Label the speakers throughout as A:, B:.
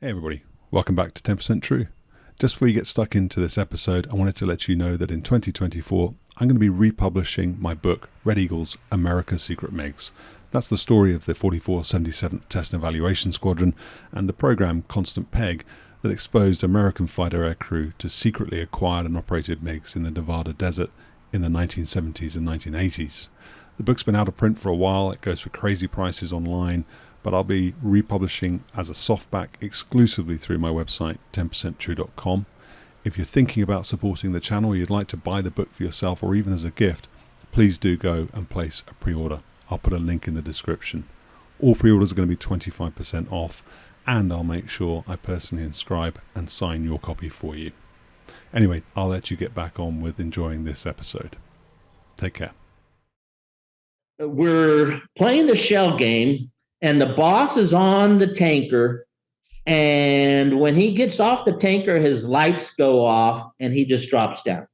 A: Hey everybody, welcome back to 10% True. Just before you get stuck into this episode, I wanted to let you know that in 2024, I'm going to be republishing my book, Red Eagle's America's Secret MiGs. That's the story of the 4477th Test and Evaluation Squadron and the program Constant Peg that exposed American fighter aircrew to secretly acquired and operated MiGs in the Nevada desert in the 1970s and 1980s. The book's been out of print for a while, it goes for crazy prices online, but I'll be republishing as a softback exclusively through my website, 10percenttrue.com. If you're thinking about supporting the channel, or you'd like to buy the book for yourself or even as a gift, please do go and place a pre-order. I'll put a link in the description. All pre-orders are going to be 25% off, and I'll make sure I personally inscribe and sign your copy for you. Anyway, I'll let you get back on with enjoying this episode. Take care.
B: We're playing the shell game, and the boss is on the tanker, and when he gets off the tanker, his lights go off, and he just drops down.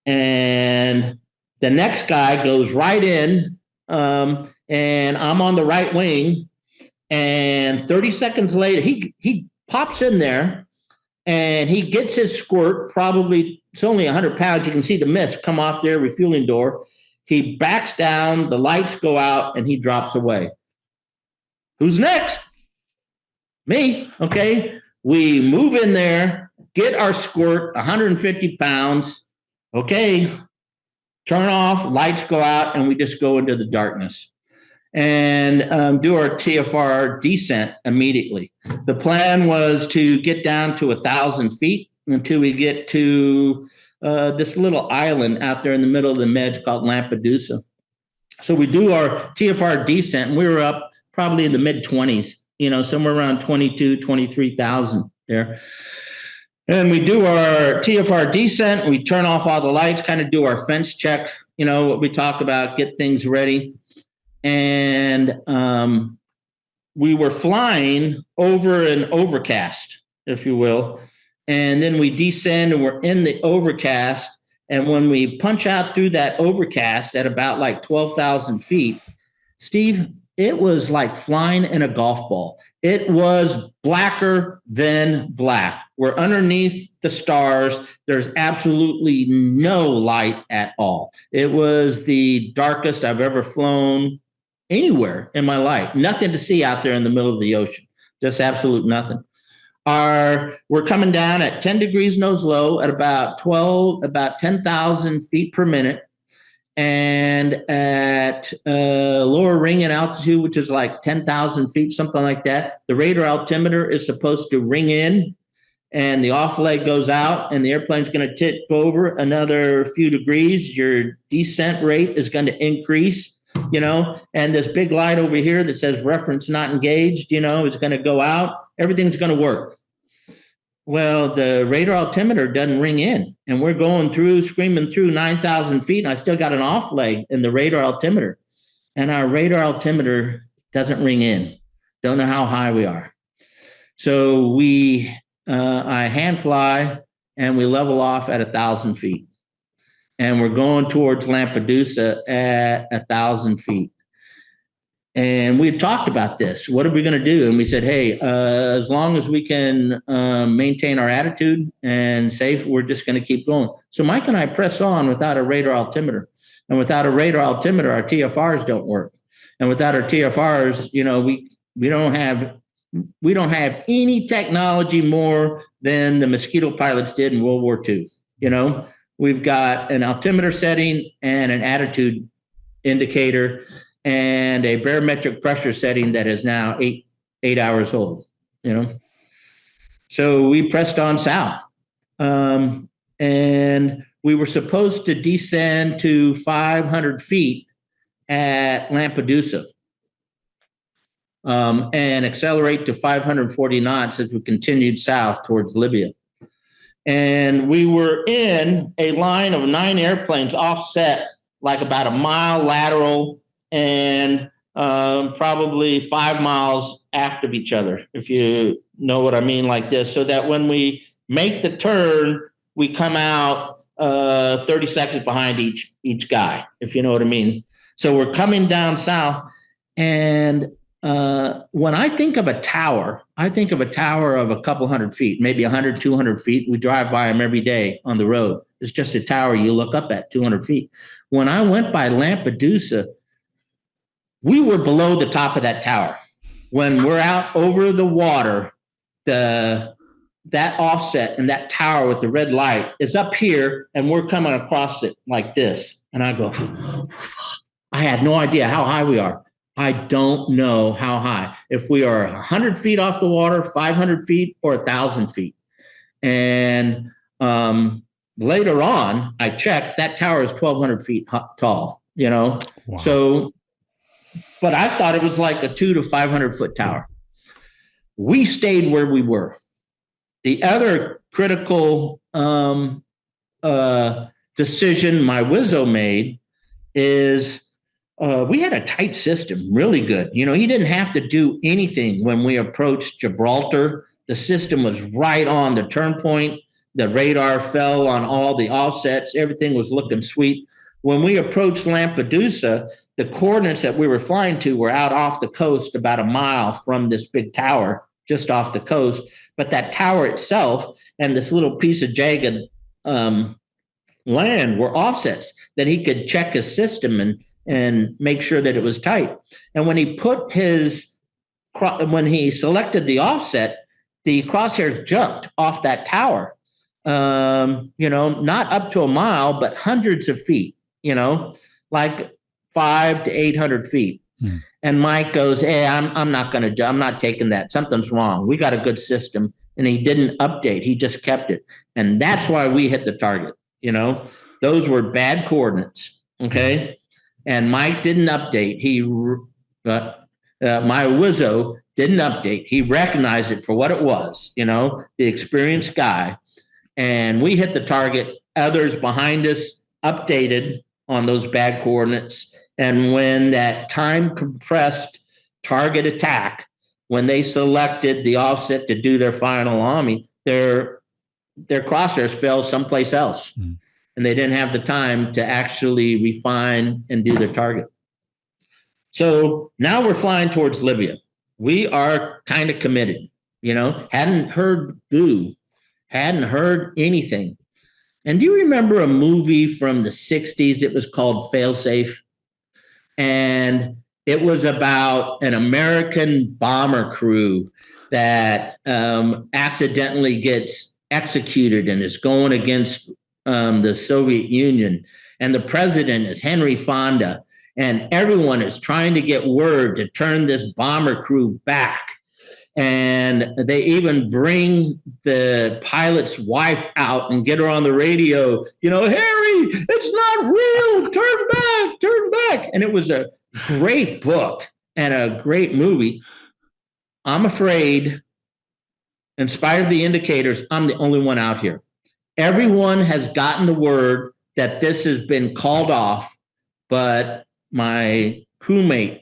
B: And the next guy goes right in, and I'm on the right wing, and 30 seconds later, he pops in there, and he gets his squirt, probably, it's only 100 pounds, you can see the mist come off their refueling door. He backs down, the lights go out, and he drops away. Who's next? Me, okay. We move in there, get our squirt, 150 pounds, okay, turn off, lights go out, and we just go into the darkness and do our TFR descent immediately. The plan was to get down to 1,000 feet until we get to this little island out there in the middle of the meds called Lampedusa. So we do our TFR descent, and we were up probably in the mid-20s, somewhere around 22, 23,000 there. And we do our TFR descent, we turn off all the lights, kind of do our fence check, what we talk about, get things ready. And we were flying over an overcast, if you will. And then we descend and we're in the overcast. And when we punch out through that overcast at about like 12,000 feet, Steve, it was like flying in a golf ball. It was blacker than black. We're underneath the stars. There's absolutely no light at all. It was the darkest I've ever flown anywhere in my life. Nothing to see out there in the middle of the ocean. Just absolute nothing. We're coming down at 10 degrees nose low at about 10,000 feet per minute. And at lower ring and altitude, which is like 10,000 feet, something like that, the radar altimeter is supposed to ring in and the off leg goes out and the airplane's going to tip over another few degrees. Your descent rate is going to increase, and this big light over here that says reference not engaged, is going to go out. Everything's going to work. Well, the radar altimeter doesn't ring in, and we're going through, screaming through 9,000 feet, and I still got an off leg in the radar altimeter, and our radar altimeter doesn't ring in. Don't know how high we are. So I hand fly, and we level off at 1,000 feet, and we're going towards Lampedusa at 1,000 feet. And we had talked about this. What are we going to do? And we said, hey, as long as we can maintain our attitude and safe, we're just going to keep going. So Mike and I press on without a radar altimeter. And without a radar altimeter, our TFRs don't work. And without our TFRs, we don't have any technology more than the Mosquito pilots did in World War II. We've got an altimeter setting and an attitude indicator and a barometric pressure setting that is now eight hours old, So we pressed on south. And we were supposed to descend to 500 feet at Lampedusa and accelerate to 540 knots as we continued south towards Libya. And we were in a line of 9 airplanes offset like about a mile lateral and probably 5 miles after each other, if you know what I mean, like this, so that when we make the turn, we come out 30 seconds behind each guy, if you know what I mean. So we're coming down south, and when I think of a tower, I think of a tower of a couple hundred feet, maybe 100, 200 feet. We drive by them every day on the road. It's just a tower you look up at 200 feet. When I went by Lampedusa, we were below the top of that tower. When we're out over the water, that offset and that tower with the red light is up here, and we're coming across it like this. And I go, I had no idea how high we are. I don't know how high. If we are 100 feet off the water, 500 feet, or 1,000 feet. And later on, I checked, that tower is 1,200 feet tall, Wow. So, but I thought it was like a 200 to 500 foot tower. We stayed where we were. The other critical decision my Wizzo made is we had a tight system, really good. He didn't have to do anything when we approached Gibraltar. The system was right on the turn point. The radar fell on all the offsets. Everything was looking sweet. When we approached Lampedusa, the coordinates that we were flying to were out off the coast about a mile from this big tower, just off the coast. But that tower itself and this little piece of jagged land were offsets that he could check his system and make sure that it was tight. And when he selected the offset, the crosshairs jumped off that tower, not up to a mile, but hundreds of feet, like 500 to 800 feet. Hmm. And Mike goes, hey, I'm not taking that. Something's wrong. We got a good system. And he didn't update. He just kept it. And that's why we hit the target. Those were bad coordinates. Okay. And Mike didn't update. My Wizzo didn't update. He recognized it for what it was, the experienced guy. And we hit the target. Others behind us updated on those bad coordinates. And when that time compressed target attack, when they selected the offset to do their final army, their crosshairs fell someplace else. Mm. And they didn't have the time to actually refine and do their target. So now we're flying towards Libya. We are kind of committed, hadn't heard boo, hadn't heard anything. And do you remember a movie from the 60s? It was called Failsafe. And it was about an American bomber crew that accidentally gets executed and is going against the Soviet Union. And the president is Henry Fonda. And everyone is trying to get word to turn this bomber crew back. And they even bring the pilot's wife out and get her on the radio, Harry, it's not real. Turn back. And it was a great book and a great movie. I'm afraid, in spite of the indicators, I'm the only one out here. Everyone has gotten the word that this has been called off, but my crewmate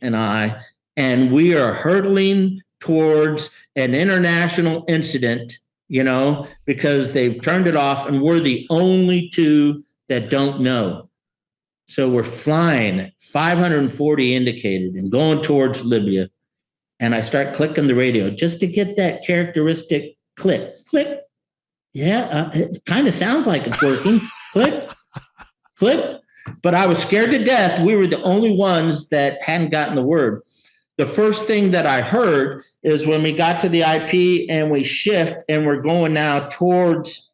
B: and we are hurtling towards an international incident, because they've turned it off and we're the only two that don't know. So we're flying 540 indicated and going towards Libya. And I start clicking the radio just to get that characteristic click. Yeah, it kind of sounds like it's working. Click. But I was scared to death. We were the only ones that hadn't gotten the word. The first thing that I heard is when we got to the IP and we shift and we're going now towards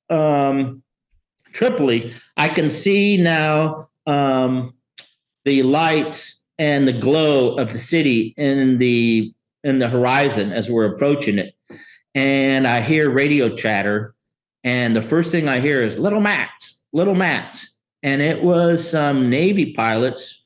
B: Tripoli, I can see now the lights and the glow of the city in the horizon as we're approaching it. And I hear radio chatter. And the first thing I hear is Little Max. And it was some Navy pilots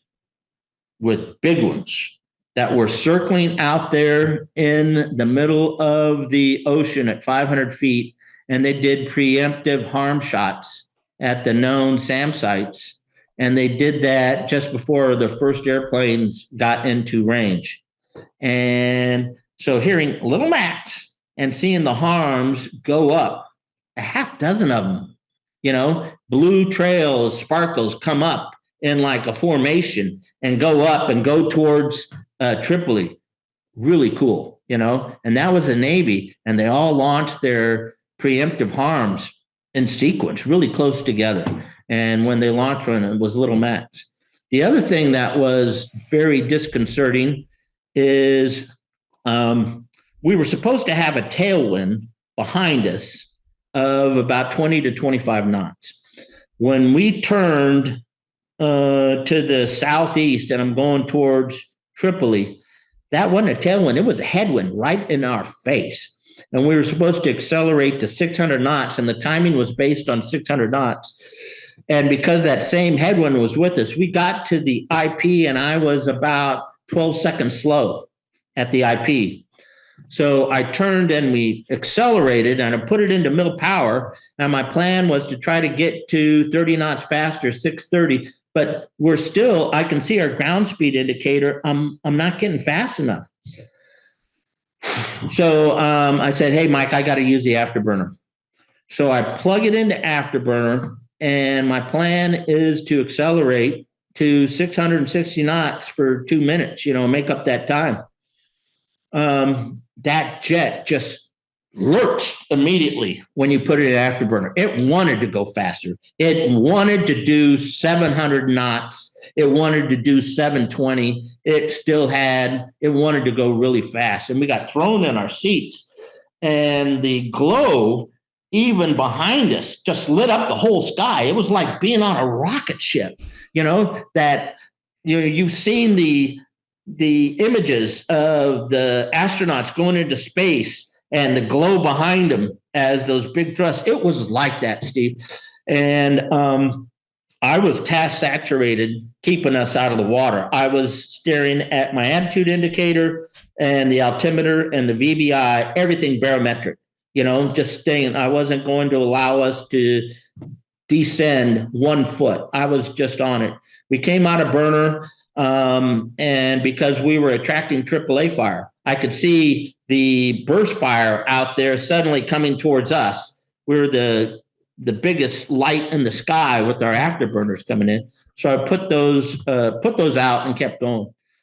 B: with big ones that were circling out there in the middle of the ocean at 500 feet. And they did preemptive harm shots at the known SAM sites. And they did that just before the first airplanes got into range. And so hearing Little Max and seeing the harms go up, a half dozen of them, blue trails, sparkles come up in like a formation and go up and go towards Tripoli. really cool, and that was the Navy, and they all launched their preemptive harms in sequence, really close together. And when they launched one, it was Little Max. The other thing that was very disconcerting is we were supposed to have a tailwind behind us of about 20 to 25 knots. When we turned to the southeast, and I'm going towards Tripoli, that wasn't a tailwind. It was a headwind right in our face. And we were supposed to accelerate to 600 knots, and the timing was based on 600 knots. And because that same headwind was with us, we got to the IP, and I was about 12 seconds slow at the IP. So I turned and we accelerated, and I put it into middle power. And my plan was to try to get to 30 knots faster, 630. But we're still, I can see our ground speed indicator. I'm not getting fast enough. So I said, hey, Mike, I got to use the afterburner. So I plug it into afterburner, and my plan is to accelerate to 660 knots for 2 minutes, make up that time. That jet just lurched immediately when you put it in afterburner. It wanted to go faster. It wanted to do 700 knots. It wanted to do 720. It wanted to go really fast. And we got thrown in our seats. And the glow, even behind us, just lit up the whole sky. It was like being on a rocket ship, that, you've seen the images of the astronauts going into space and the glow behind them as those big thrusts. It was like that, Steve. And I was task saturated, keeping us out of the water. I was staring at my attitude indicator and the altimeter and the VBI, everything barometric, just staying. I wasn't going to allow us to descend 1 foot. I was just on it. We came out of burner. And because we were attracting AAA fire, I could see the burst fire out there suddenly coming towards us. We're the biggest light in the sky with our afterburners coming in. So I put those out and kept going.